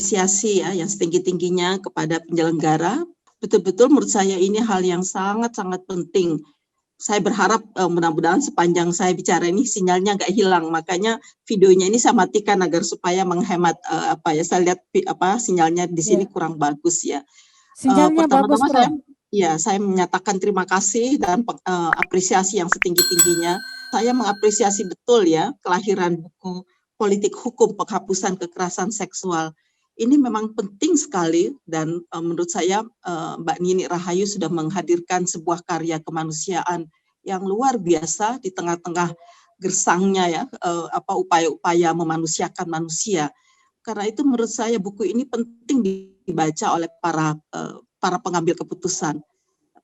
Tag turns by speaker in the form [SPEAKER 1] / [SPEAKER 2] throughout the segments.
[SPEAKER 1] mengapresiasi ya yang setinggi-tingginya kepada penyelenggara. Betul-betul menurut saya ini hal yang sangat-sangat penting. Saya berharap mudah-mudahan sepanjang saya bicara ini sinyalnya nggak hilang. Makanya videonya ini saya matikan agar supaya menghemat saya lihat sinyalnya di sini kurang bagus ya.
[SPEAKER 2] Sinyalnya bagus,
[SPEAKER 1] Pertama-tama saya menyatakan terima kasih dan apresiasi yang setinggi-tingginya. Saya mengapresiasi betul ya kelahiran buku Politik Hukum Penghapusan Kekerasan Seksual. Ini memang penting sekali dan menurut saya Mbak Nini Rahayu sudah menghadirkan sebuah karya kemanusiaan yang luar biasa di tengah-tengah gersangnya ya upaya-upaya memanusiakan manusia. Karena itu menurut saya buku ini penting dibaca oleh para pengambil keputusan,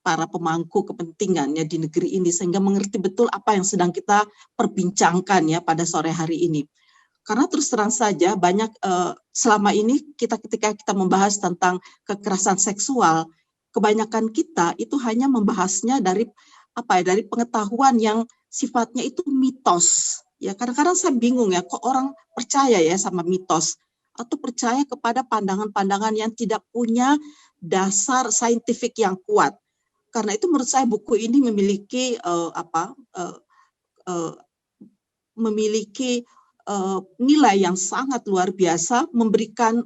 [SPEAKER 1] para pemangku kepentingannya di negeri ini sehingga mengerti betul apa yang sedang kita perbincangkan ya pada sore hari ini. Karena terus terang saja banyak selama ini ketika kita membahas tentang kekerasan seksual, kebanyakan kita itu hanya membahasnya dari pengetahuan yang sifatnya itu mitos. Ya kadang-kadang saya bingung ya kok orang percaya ya sama mitos atau percaya kepada pandangan-pandangan yang tidak punya dasar saintifik yang kuat. Karena itu menurut saya buku ini memiliki nilai yang sangat luar biasa, memberikan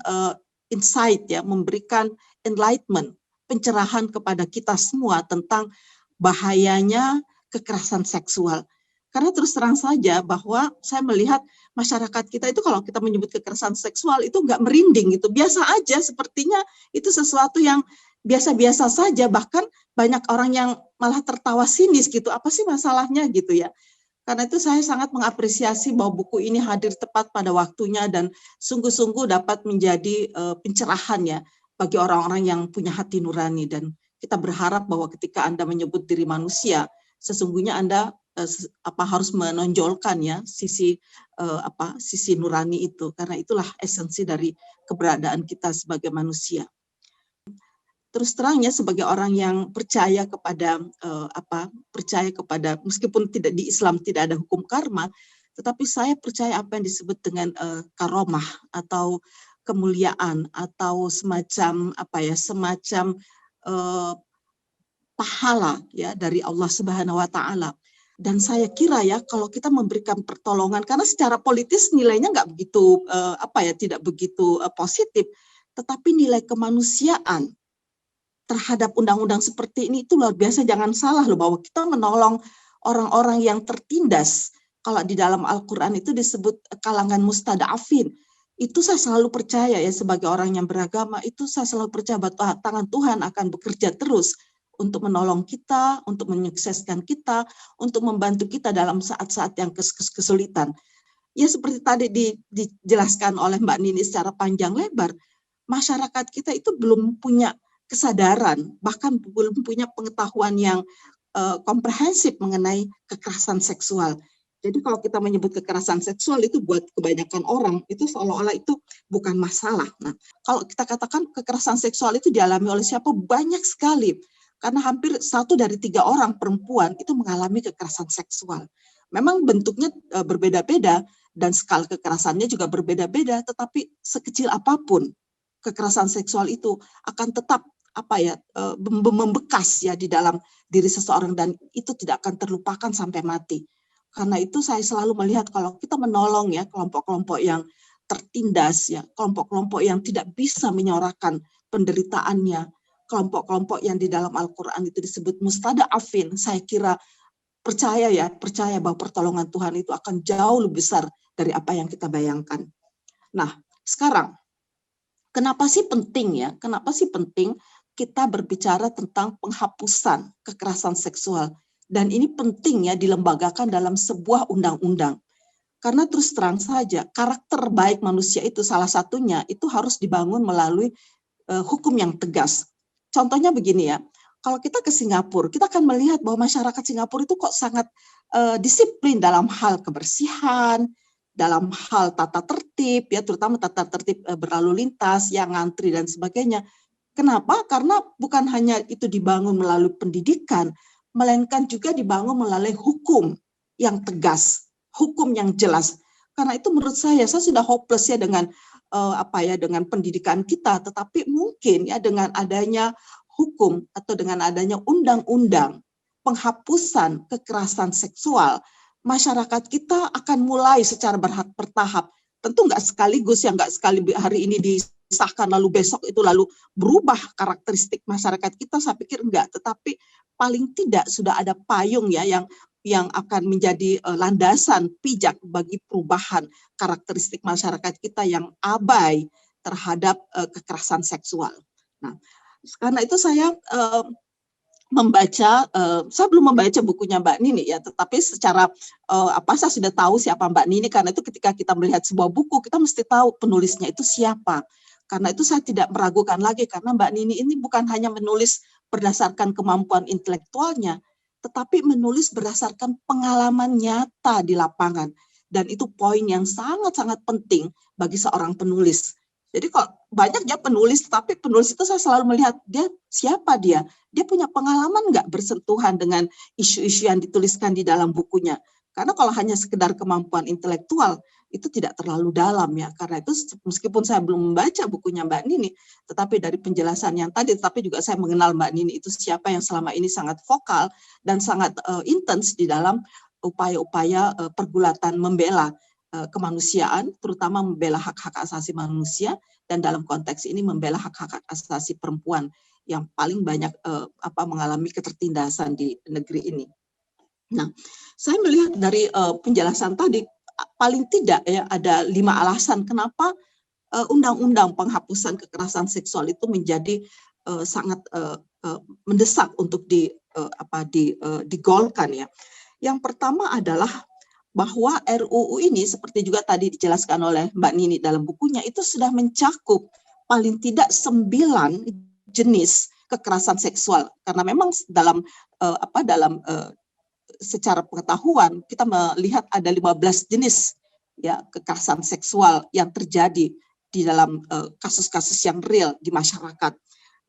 [SPEAKER 1] insight ya, memberikan enlightenment, pencerahan kepada kita semua tentang bahayanya kekerasan seksual. Karena terus terang saja bahwa saya melihat masyarakat kita itu kalau kita menyebut kekerasan seksual itu nggak merinding gitu, biasa aja, sepertinya itu sesuatu yang biasa-biasa saja, bahkan banyak orang yang malah tertawa sinis gitu, apa sih masalahnya gitu ya. Karena itu saya sangat mengapresiasi bahwa buku ini hadir tepat pada waktunya dan sungguh-sungguh dapat menjadi pencerahan ya bagi orang-orang yang punya hati nurani. Dan kita berharap bahwa ketika Anda menyebut diri manusia, sesungguhnya Anda harus menonjolkan ya sisi nurani itu, karena itulah esensi dari keberadaan kita sebagai manusia. Terus terangnya sebagai orang yang percaya kepada meskipun tidak di Islam tidak ada hukum karma, tetapi saya percaya apa yang disebut dengan karomah atau kemuliaan atau semacam pahala ya dari Allah Subhanahu wa taala. Dan saya kira ya kalau kita memberikan pertolongan, karena secara politis nilainya nggak begitu tidak begitu positif, tetapi nilai kemanusiaan terhadap undang-undang seperti ini itu luar biasa. Jangan salah loh bahwa kita menolong orang-orang yang tertindas. Kalau di dalam Al-Quran itu disebut kalangan mustada'afin. Itu saya selalu percaya ya sebagai orang yang beragama, itu saya selalu percaya bahwa tangan Tuhan akan bekerja terus untuk menolong kita, untuk menyukseskan kita, untuk membantu kita dalam saat-saat yang kesulitan. Ya seperti tadi dijelaskan oleh Mbak Nini secara panjang lebar, masyarakat kita itu belum punya kesadaran, bahkan belum punya pengetahuan yang komprehensif mengenai kekerasan seksual. Jadi kalau kita menyebut kekerasan seksual itu buat kebanyakan orang, itu seolah-olah itu bukan masalah. Nah, kalau kita katakan kekerasan seksual itu dialami oleh siapa? Banyak sekali. Karena hampir 1 dari 3 orang perempuan itu mengalami kekerasan seksual. Memang bentuknya berbeda-beda dan skala kekerasannya juga berbeda-beda, tetapi sekecil apapun kekerasan seksual itu akan tetap membekas ya di dalam diri seseorang dan itu tidak akan terlupakan sampai mati. Karena itu saya selalu melihat kalau kita menolong ya kelompok-kelompok yang tertindas ya, kelompok-kelompok yang tidak bisa menyorakan penderitaannya, kelompok-kelompok yang di dalam Al-Quran itu disebut mustada'afin, saya kira percaya bahwa pertolongan Tuhan itu akan jauh lebih besar dari apa yang kita bayangkan. Nah, sekarang kenapa sih penting ya? Kenapa sih penting kita berbicara tentang penghapusan kekerasan seksual? Dan ini penting ya dilembagakan dalam sebuah undang-undang. Karena terus terang saja, karakter baik manusia itu salah satunya itu harus dibangun melalui hukum yang tegas. Contohnya begini ya, kalau kita ke Singapura, kita akan melihat bahwa masyarakat Singapura itu kok sangat disiplin dalam hal kebersihan, dalam hal tata tertib, ya terutama tata tertib berlalu lintas, yang ngantri dan sebagainya. Kenapa? Karena bukan hanya itu dibangun melalui pendidikan, melainkan juga dibangun melalui hukum yang tegas, hukum yang jelas. Karena itu menurut saya sudah hopeless ya dengan dengan pendidikan kita, tetapi mungkin ya dengan adanya hukum atau dengan adanya undang-undang penghapusan kekerasan seksual, masyarakat kita akan mulai secara bertahap. Tentu nggak sekaligus ya, nggak sekali hari ini disahkan lalu besok itu lalu berubah karakteristik masyarakat kita, saya pikir enggak. Tetapi paling tidak sudah ada payung ya yang akan menjadi landasan pijak bagi perubahan karakteristik masyarakat kita yang abai terhadap kekerasan seksual. Nah, karena itu saya saya belum membaca bukunya Mbak Nini ya, tetapi secara saya sudah tahu siapa Mbak Nini, karena itu ketika kita melihat sebuah buku kita mesti tahu penulisnya itu siapa. Karena itu saya tidak meragukan lagi, karena Mbak Nini ini bukan hanya menulis berdasarkan kemampuan intelektualnya, tetapi menulis berdasarkan pengalaman nyata di lapangan. Dan itu poin yang sangat-sangat penting bagi seorang penulis. Jadi kalau banyak ya penulis, tapi penulis itu saya selalu melihat dia siapa dia punya pengalaman nggak bersentuhan dengan isu-isu yang dituliskan di dalam bukunya. Karena kalau hanya sekedar kemampuan intelektual itu tidak terlalu dalam ya. Karena itu meskipun saya belum membaca bukunya Mbak Nini, tetapi dari penjelasan yang tadi, tetapi juga saya mengenal Mbak Nini itu siapa yang selama ini sangat vokal dan sangat intens di dalam upaya-upaya pergulatan membela kemanusiaan, terutama membela hak-hak asasi manusia, dan dalam konteks ini membela hak-hak asasi perempuan yang paling banyak mengalami ketertindasan di negeri ini. Nah, saya melihat dari penjelasan tadi paling tidak ya ada 5 alasan kenapa undang-undang penghapusan kekerasan seksual itu menjadi sangat mendesak untuk digolkan ya. Yang pertama adalah bahwa RUU ini seperti juga tadi dijelaskan oleh Mbak Nini dalam bukunya itu sudah mencakup paling tidak 9 jenis kekerasan seksual, karena memang secara pengetahuan kita melihat ada 15 jenis ya kekerasan seksual yang terjadi di dalam kasus-kasus yang real di masyarakat.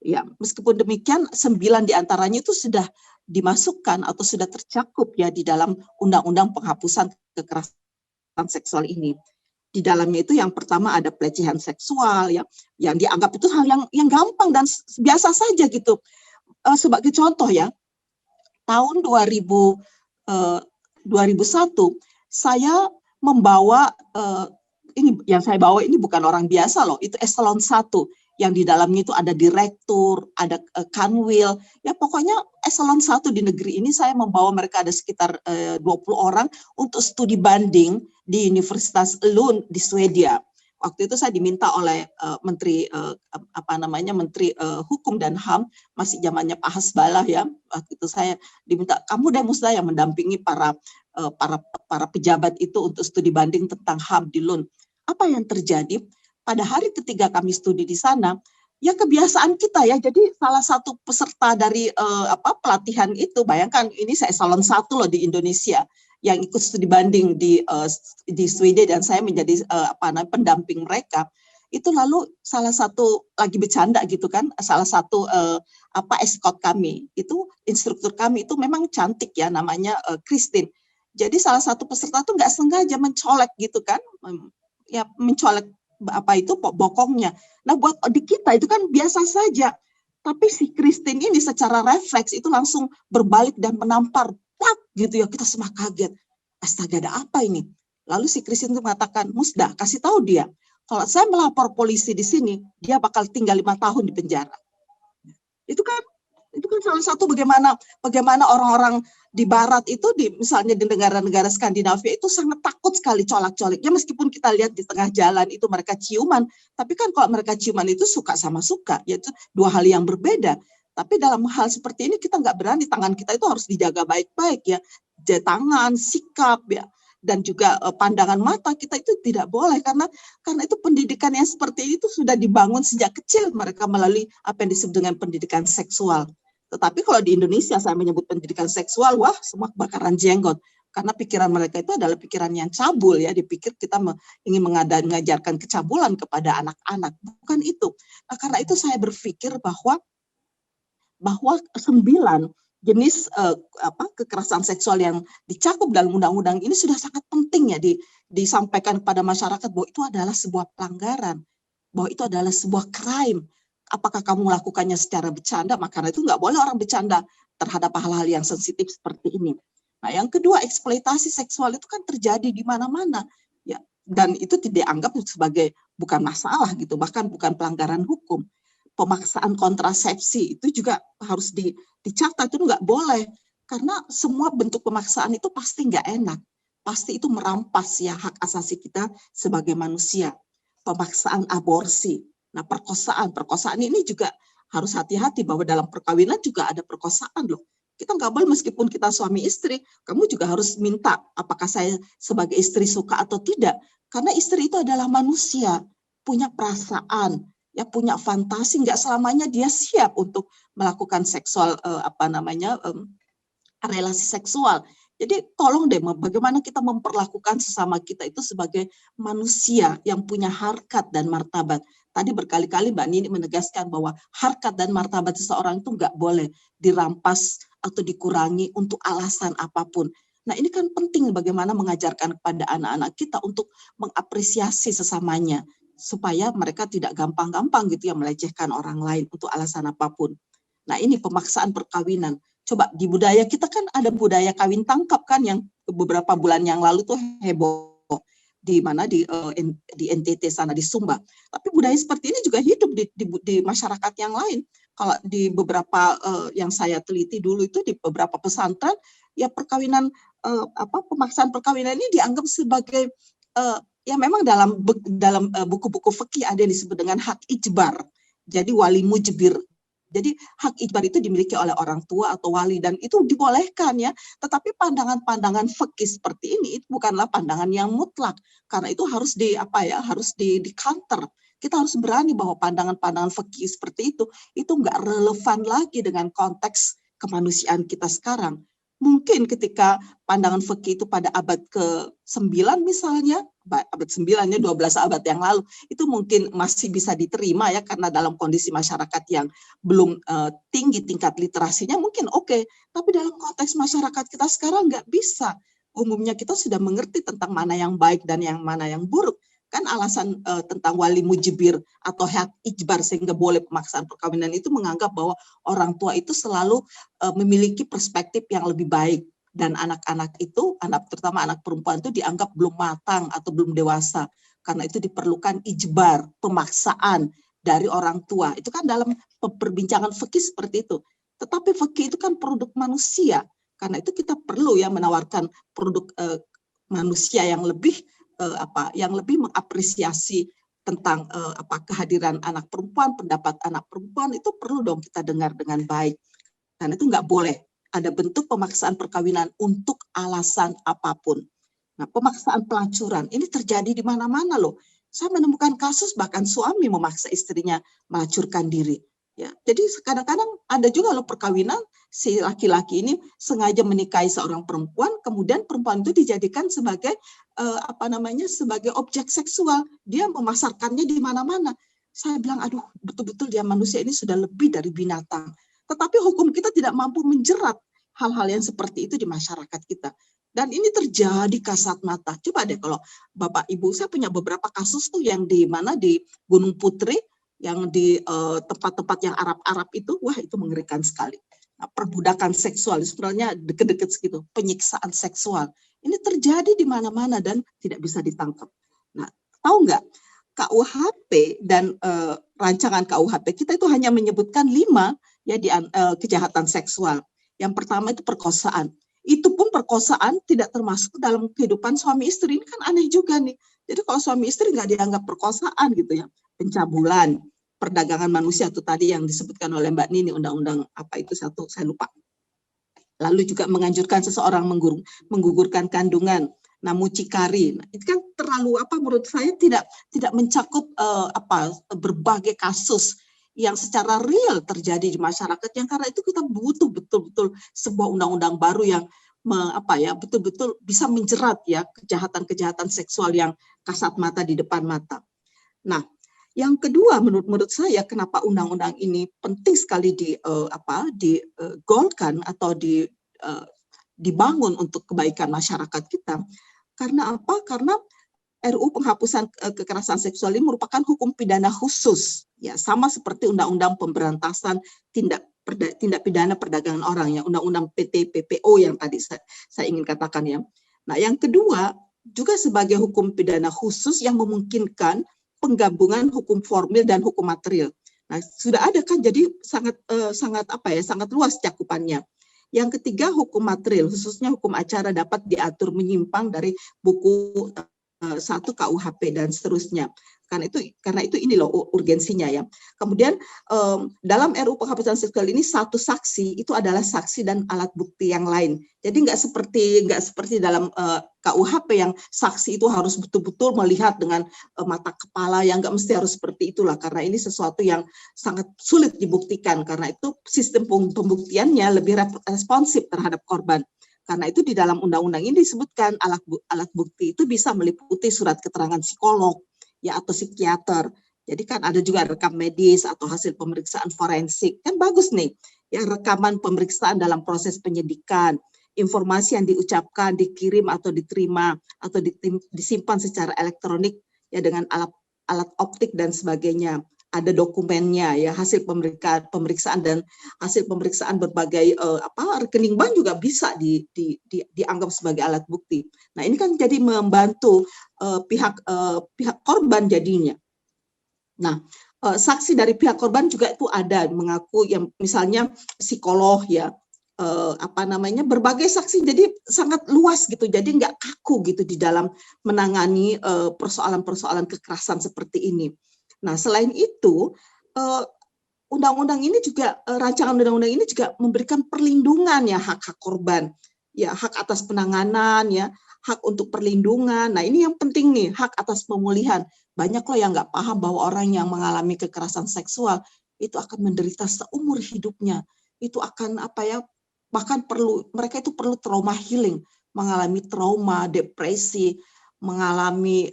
[SPEAKER 1] Ya, meskipun demikian 9 diantaranya itu sudah dimasukkan atau sudah tercakup ya di dalam undang-undang penghapusan kekerasan seksual ini. Di dalamnya itu yang pertama ada pelecehan seksual ya, yang dianggap itu hal yang gampang dan biasa saja gitu. Sebagai contoh ya, tahun 2001 saya membawa ini yang saya bawa ini bukan orang biasa loh, itu eselon 1 yang di dalamnya itu ada direktur, ada kanwil, ya pokoknya eselon 1 di negeri ini saya membawa mereka ada sekitar 20 orang untuk studi banding di Universitas Lund di Swedia. Waktu itu saya diminta oleh Menteri Menteri Hukum dan HAM, masih zamannya Pak Hasbalah ya. Waktu itu saya diminta, kamu deh Musda yang mendampingi para pejabat itu untuk studi banding tentang HAM di Lund. Apa yang terjadi? Pada hari ketiga kami studi di sana, ya kebiasaan kita ya. Jadi salah satu peserta dari pelatihan itu, bayangkan ini saya eselon 1 loh di Indonesia yang ikut studi banding di Swedia dan saya menjadi pendamping mereka. Itu lalu salah satu lagi bercanda gitu kan, salah satu escort kami itu instruktur kami itu memang cantik ya, namanya Christine. Jadi salah satu peserta tuh nggak sengaja mencolek gitu kan, ya mencolek bokongnya. Nah buat di kita itu kan biasa saja, tapi si Christine ini secara refleks itu langsung berbalik dan menampar, plak gitu ya, kita semua kaget. Astaga, ada apa ini? Lalu si Christine itu mengatakan, Musda, kasih tahu dia, kalau saya melapor polisi di sini, dia bakal tinggal 5 tahun di penjara. Itu kan salah satu bagaimana orang-orang di barat itu misalnya di negara-negara Skandinavia itu sangat takut sekali colak-colik. Ya meskipun kita lihat di tengah jalan itu mereka ciuman, tapi kan kalau mereka ciuman itu suka sama suka, yaitu 2 hal yang berbeda. Tapi dalam hal seperti ini kita nggak berani, tangan kita itu harus dijaga baik-baik ya. Tangan, sikap ya, dan juga pandangan mata kita itu tidak boleh karena itu pendidikan yang seperti itu sudah dibangun sejak kecil mereka melalui apa yang disebut dengan pendidikan seksual. Tetapi kalau di Indonesia saya menyebut pendidikan seksual, wah semua kebakaran jenggot. Karena pikiran mereka itu adalah pikiran yang cabul ya, dipikir kita ingin mengajarkan kecabulan kepada anak-anak. Bukan itu. Nah, karena itu saya berpikir bahwa 9 jenis kekerasan seksual yang dicakup dalam undang-undang ini sudah sangat penting ya disampaikan kepada masyarakat bahwa itu adalah sebuah pelanggaran. bahwa itu adalah sebuah crime. Apakah kamu melakukannya secara bercanda? Maka itu nggak boleh orang bercanda terhadap hal-hal yang sensitif seperti ini. Nah, yang kedua, eksploitasi seksual itu kan terjadi di mana-mana, ya, dan itu tidak dianggap sebagai bukan masalah gitu, bahkan bukan pelanggaran hukum. Pemaksaan kontrasepsi itu juga harus dicatat, itu nggak boleh, karena semua bentuk pemaksaan itu pasti nggak enak, pasti itu merampas ya hak asasi kita sebagai manusia. Pemaksaan aborsi, nah perkosaan ini juga harus hati-hati bahwa dalam perkawinan juga ada perkosaan loh. Kita nggak boleh meskipun kita suami istri, kamu juga harus minta apakah saya sebagai istri suka atau tidak, karena istri itu adalah manusia, punya perasaan, ya punya fantasi, nggak selamanya dia siap untuk melakukan seksual relasi seksual. Jadi tolong deh, bagaimana kita memperlakukan sesama kita itu sebagai manusia yang punya harkat dan martabat. Tadi berkali-kali Mbak Nini menegaskan bahwa harkat dan martabat seseorang itu nggak boleh dirampas atau dikurangi untuk alasan apapun. Nah, ini kan penting bagaimana mengajarkan kepada anak-anak kita untuk mengapresiasi sesamanya, supaya mereka tidak gampang-gampang gitu ya melecehkan orang lain untuk alasan apapun. Nah, ini pemaksaan perkawinan. Coba di budaya kita kan ada budaya kawin tangkap kan yang beberapa bulan yang lalu tuh heboh di mana di NTT sana di Sumba. Tapi budaya seperti ini juga hidup di masyarakat yang lain. Kalau di beberapa yang saya teliti dulu itu di beberapa pesantren ya perkawinan pemaksaan perkawinan ini dianggap sebagai ya memang dalam buku-buku fikih ada yang disebut dengan hak ijbar. Jadi wali mujbir. Jadi hak ijbar itu dimiliki oleh orang tua atau wali dan itu dibolehkan ya. Tetapi pandangan-pandangan fikih seperti ini itu bukanlah pandangan yang mutlak, karena itu harus harus di counter. Kita harus berani bahwa pandangan-pandangan fikih seperti itu nggak relevan lagi dengan konteks kemanusiaan kita sekarang. Mungkin ketika pandangan fikih itu pada abad ke-9 misalnya, abad 9 ya 12 abad yang lalu, itu mungkin masih bisa diterima ya karena dalam kondisi masyarakat yang belum tinggi tingkat literasinya mungkin oke. Tapi dalam konteks masyarakat kita sekarang nggak bisa. Umumnya kita sudah mengerti tentang mana yang baik dan yang mana yang buruk. Kan alasan tentang wali mujibir atau hak ijbar sehingga boleh pemaksaan perkawinan itu menganggap bahwa orang tua itu selalu memiliki perspektif yang lebih baik dan anak-anak itu, terutama anak perempuan itu dianggap belum matang atau belum dewasa karena itu diperlukan ijbar, pemaksaan dari orang tua. Itu kan dalam perbincangan fikih seperti itu. Tetapi fikih itu kan produk manusia. Karena itu kita perlu ya menawarkan produk manusia yang lebih yang lebih mengapresiasi tentang kehadiran anak perempuan, pendapat anak perempuan itu perlu dong kita dengar dengan baik. Dan itu nggak boleh ada bentuk pemaksaan perkawinan untuk alasan apapun. Nah, pemaksaan pelacuran ini terjadi di mana-mana loh. Saya menemukan kasus bahkan suami memaksa istrinya melacurkan diri. Ya, jadi kadang-kadang ada juga loh perkawinan si laki-laki ini sengaja menikahi seorang perempuan, kemudian perempuan itu dijadikan sebagai sebagai objek seksual. Dia memasarkannya di mana-mana. Saya bilang, aduh, betul-betul dia manusia ini sudah lebih dari binatang. Tetapi hukum kita tidak mampu menjerat hal-hal yang seperti itu di masyarakat kita. Dan ini terjadi kasat mata. Coba deh kalau Bapak Ibu, saya punya beberapa kasus tuh yang di mana di Gunung Putri, yang di tempat-tempat yang Arab-Arab itu, wah itu mengerikan sekali. Nah, perbudakan seksual, sebenarnya deket-deket segitu, penyiksaan seksual. Ini terjadi di mana-mana dan tidak bisa ditangkap. Nah, tahu nggak, KUHP dan rancangan KUHP kita itu hanya menyebutkan 5 ya kejahatan seksual. Yang pertama itu perkosaan. Itu pun perkosaan tidak termasuk dalam kehidupan suami istri. Ini kan aneh juga nih. Jadi kalau suami istri nggak dianggap perkosaan gitu ya. Pencabulan, perdagangan manusia itu tadi yang disebutkan oleh Mbak Nini, undang-undang apa itu satu, saya lupa. Lalu juga menganjurkan seseorang menggugurkan kandungan. Nah, mucikari, nah, itu kan terlalu menurut saya tidak mencakup berbagai kasus yang secara real terjadi di masyarakat, yang karena itu kita butuh betul-betul sebuah undang-undang baru yang betul-betul bisa menjerat ya kejahatan-kejahatan seksual yang kasat mata di depan mata. Nah, yang kedua menurut saya kenapa undang-undang ini penting sekali digolkan atau dibangun untuk kebaikan masyarakat kita. Karena apa? Karena RUU penghapusan kekerasan seksual ini merupakan hukum pidana khusus, ya sama seperti Undang-Undang Pemberantasan Tindak Pidana Perdagangan Orang, ya Undang-Undang PTPPO yang tadi saya ingin katakan ya. Nah, yang kedua juga sebagai hukum pidana khusus yang memungkinkan penggabungan hukum formil dan hukum material. Nah, sudah ada kan, jadi sangat luas cakupannya. Yang ketiga, hukum material, khususnya hukum acara dapat diatur menyimpang dari buku 1 KUHP dan seterusnya. Karena itu ini loh urgensinya ya. Kemudian dalam RUU penghapusan seksual ini satu saksi itu adalah saksi dan alat bukti yang lain. Jadi nggak seperti dalam KUHP yang saksi itu harus betul-betul melihat dengan mata kepala, yang nggak mesti harus seperti itulah, karena ini sesuatu yang sangat sulit dibuktikan. Karena itu sistem pembuktiannya lebih responsif terhadap korban. Karena itu di dalam undang-undang ini disebutkan alat bukti itu bisa meliputi surat keterangan psikolog, ya, atau psikiater. Jadi kan ada juga rekam medis atau hasil pemeriksaan forensik. Kan bagus nih, ya, rekaman pemeriksaan dalam proses penyidikan, informasi yang diucapkan, dikirim atau diterima atau disimpan secara elektronik, ya, dengan alat optik dan sebagainya. Ada dokumennya, ya, hasil pemeriksaan dan hasil pemeriksaan berbagai rekening bank juga bisa dianggap sebagai alat bukti. Nah, ini kan jadi membantu pihak korban jadinya. Nah, saksi dari pihak korban juga itu ada mengaku, yang misalnya psikolog, ya, berbagai saksi, jadi sangat luas gitu, jadi nggak kaku gitu di dalam menangani persoalan-persoalan kekerasan seperti ini. Nah, selain itu, undang-undang ini juga, rancangan undang-undang ini juga memberikan perlindungan, ya, hak-hak korban, ya, hak atas penanganan, ya, hak untuk perlindungan. Nah, ini yang penting nih, hak atas pemulihan. Banyak loh yang nggak paham bahwa orang yang mengalami kekerasan seksual itu akan menderita seumur hidupnya. Itu akan bahkan mereka itu perlu trauma healing, mengalami trauma, depresi, mengalami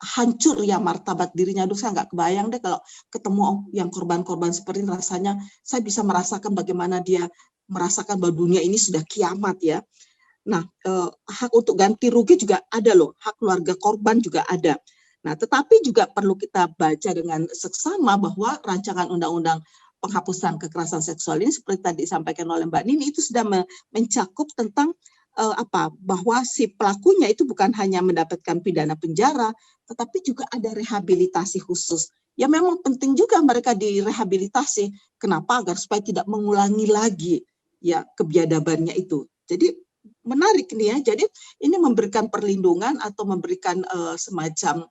[SPEAKER 1] hancur ya martabat dirinya. Aduh, saya nggak kebayang deh kalau ketemu yang korban-korban seperti ini, rasanya saya bisa merasakan bagaimana dia merasakan bahwa dunia ini sudah kiamat, ya. Nah, hak untuk ganti rugi juga ada loh, hak keluarga korban juga ada. Nah, tetapi juga perlu kita baca dengan seksama bahwa rancangan undang-undang penghapusan kekerasan seksual ini seperti tadi disampaikan oleh Mbak Nini itu sudah mencakup tentang bahwa si pelakunya itu bukan hanya mendapatkan pidana penjara, tetapi juga ada rehabilitasi khusus. Ya, memang penting juga mereka direhabilitasi. Kenapa? Agar supaya tidak mengulangi lagi, ya, kebiadabannya itu. Jadi menarik nih, ya. Jadi ini memberikan perlindungan atau memberikan semacam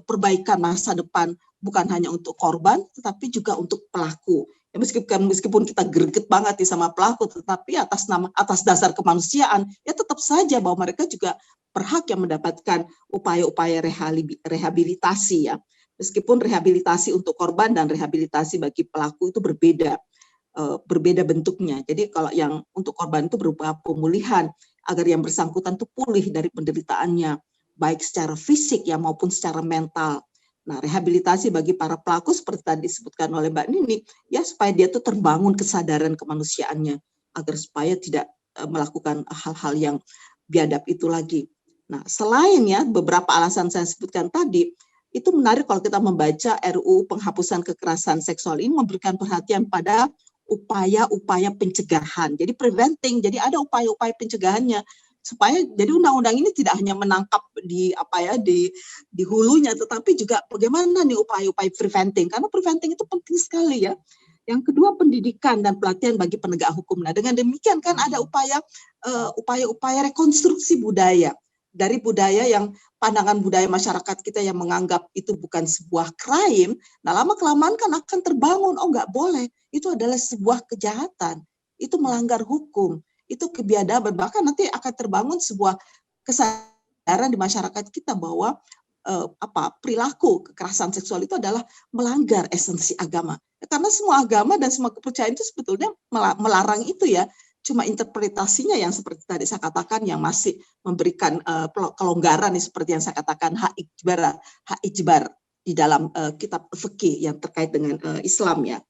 [SPEAKER 1] perbaikan masa depan, bukan hanya untuk korban, tetapi juga untuk pelaku. Ya, meskipun kita greget banget nih sama pelaku, tetapi atas dasar kemanusiaan, ya tetap saja bahwa mereka juga berhak yang mendapatkan upaya-upaya rehabilitasi, ya. Meskipun rehabilitasi untuk korban dan rehabilitasi bagi pelaku itu berbeda bentuknya. Jadi kalau yang untuk korban itu berupa pemulihan agar yang bersangkutan itu pulih dari penderitaannya, baik secara fisik ya maupun secara mental. Nah, rehabilitasi bagi para pelaku seperti tadi disebutkan oleh Mbak Nini, ya, supaya dia tuh terbangun kesadaran kemanusiaannya agar supaya tidak melakukan hal-hal yang biadab itu lagi. Nah, selain ya beberapa alasan saya sebutkan tadi, itu menarik kalau kita membaca RUU penghapusan kekerasan seksual ini memberikan perhatian pada upaya-upaya pencegahan. Jadi preventing, jadi ada upaya-upaya pencegahannya supaya jadi undang-undang ini tidak hanya menangkap di hulunya, tetapi juga bagaimana nih upaya-upaya preventing, karena preventing itu penting sekali, ya. Yang kedua, pendidikan dan pelatihan bagi penegak hukum. Nah, dengan demikian kan ada upaya-upaya rekonstruksi budaya, dari budaya yang pandangan budaya masyarakat kita yang menganggap itu bukan sebuah crime. Nah, lama-kelamaan kan akan terbangun, oh nggak boleh, itu adalah sebuah kejahatan, itu melanggar hukum, itu kebiadaban, bahkan nanti akan terbangun sebuah kesadaran di masyarakat kita bahwa perilaku kekerasan seksual itu adalah melanggar esensi agama. Karena semua agama dan semua kepercayaan itu sebetulnya melarang itu, ya. Cuma interpretasinya yang seperti tadi saya katakan yang masih memberikan kelonggaran, seperti yang saya katakan hak ijbar di dalam kitab fikih yang terkait dengan Islam, ya.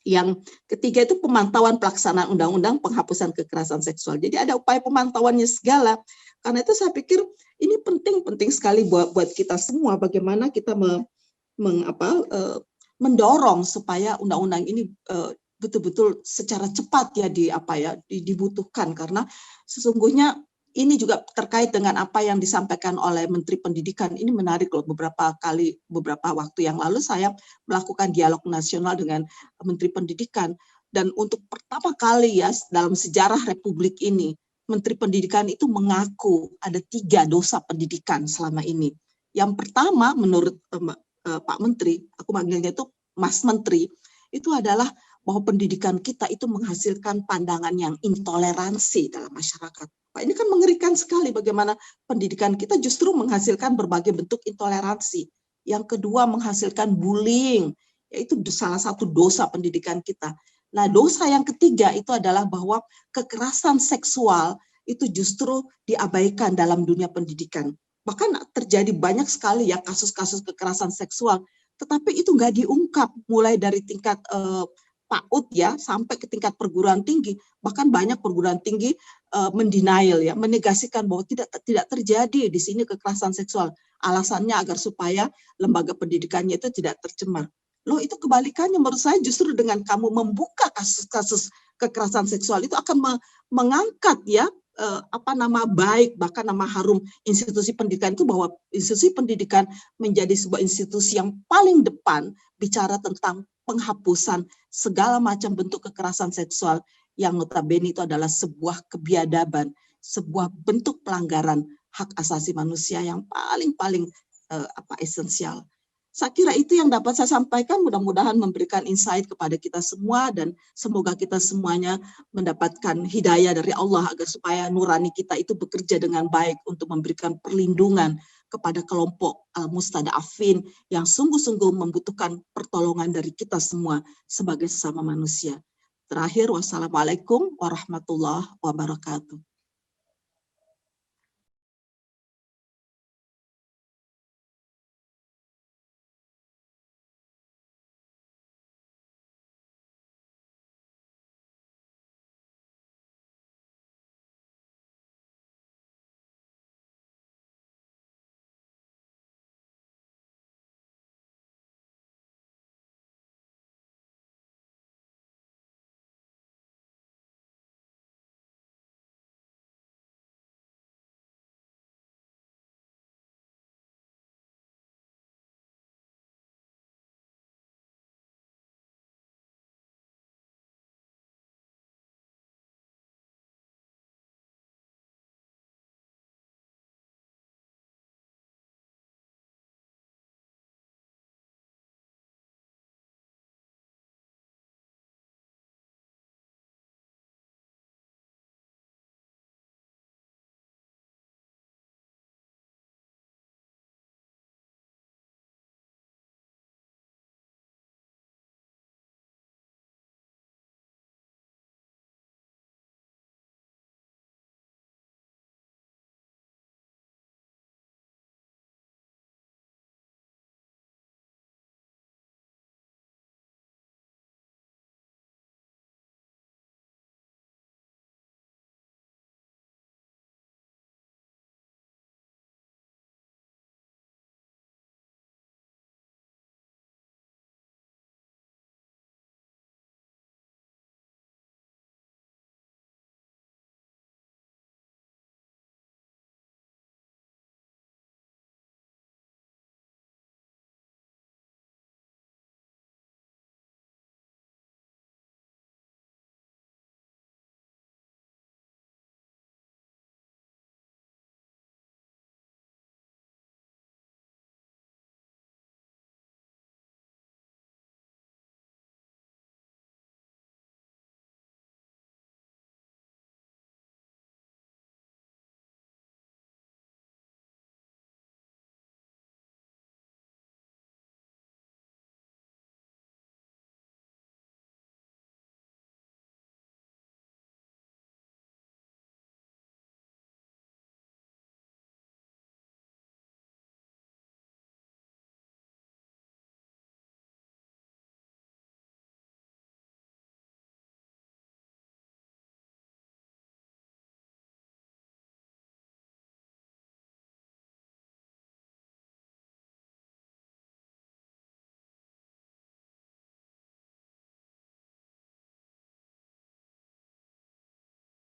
[SPEAKER 1] Yang ketiga itu pemantauan pelaksanaan undang-undang penghapusan kekerasan seksual. Jadi ada upaya pemantauannya segala. Karena itu saya pikir ini penting sekali buat kita semua, bagaimana kita mendorong supaya undang-undang ini betul-betul secara cepat ya dibutuhkan, karena sesungguhnya ini juga terkait dengan apa yang disampaikan oleh Menteri Pendidikan. Ini menarik loh, beberapa waktu yang lalu saya melakukan dialog nasional dengan Menteri Pendidikan, dan untuk pertama kali ya dalam sejarah Republik ini Menteri Pendidikan itu mengaku ada 3 dosa pendidikan selama ini. Yang pertama menurut Pak Menteri, aku manggilnya itu Mas Menteri, itu adalah bahwa pendidikan kita itu menghasilkan pandangan yang intoleransi dalam masyarakat. Pak, ini kan mengerikan sekali bagaimana pendidikan kita justru menghasilkan berbagai bentuk intoleransi. Yang kedua menghasilkan bullying, yaitu salah satu dosa pendidikan kita. Nah, dosa yang ketiga itu adalah bahwa kekerasan seksual itu justru diabaikan dalam dunia pendidikan. Bahkan terjadi banyak sekali ya kasus-kasus kekerasan seksual, tetapi itu nggak diungkap, mulai dari tingkat PAUD ya sampai ke tingkat perguruan tinggi. Bahkan banyak perguruan tinggi mendenial ya, menegasikan bahwa tidak terjadi di sini kekerasan seksual. Alasannya agar supaya lembaga pendidikannya itu tidak tercemar. Loh, itu kebalikannya menurut saya, justru dengan kamu membuka kasus-kasus kekerasan seksual itu akan mengangkat ya nama baik, bahkan nama harum institusi pendidikan itu, bahwa institusi pendidikan menjadi sebuah institusi yang paling depan bicara tentang penghapusan segala macam bentuk kekerasan seksual yang notabene itu adalah sebuah kebiadaban, sebuah bentuk pelanggaran hak asasi manusia yang paling esensial. Saya kira itu yang dapat saya sampaikan, mudah-mudahan memberikan insight kepada kita semua, dan semoga kita semuanya mendapatkan hidayah dari Allah agar supaya nurani kita itu bekerja dengan baik untuk memberikan perlindungan kepada kelompok mustadafin yang sungguh-sungguh membutuhkan pertolongan dari kita semua sebagai sesama manusia. Terakhir, wassalamualaikum warahmatullahi wabarakatuh.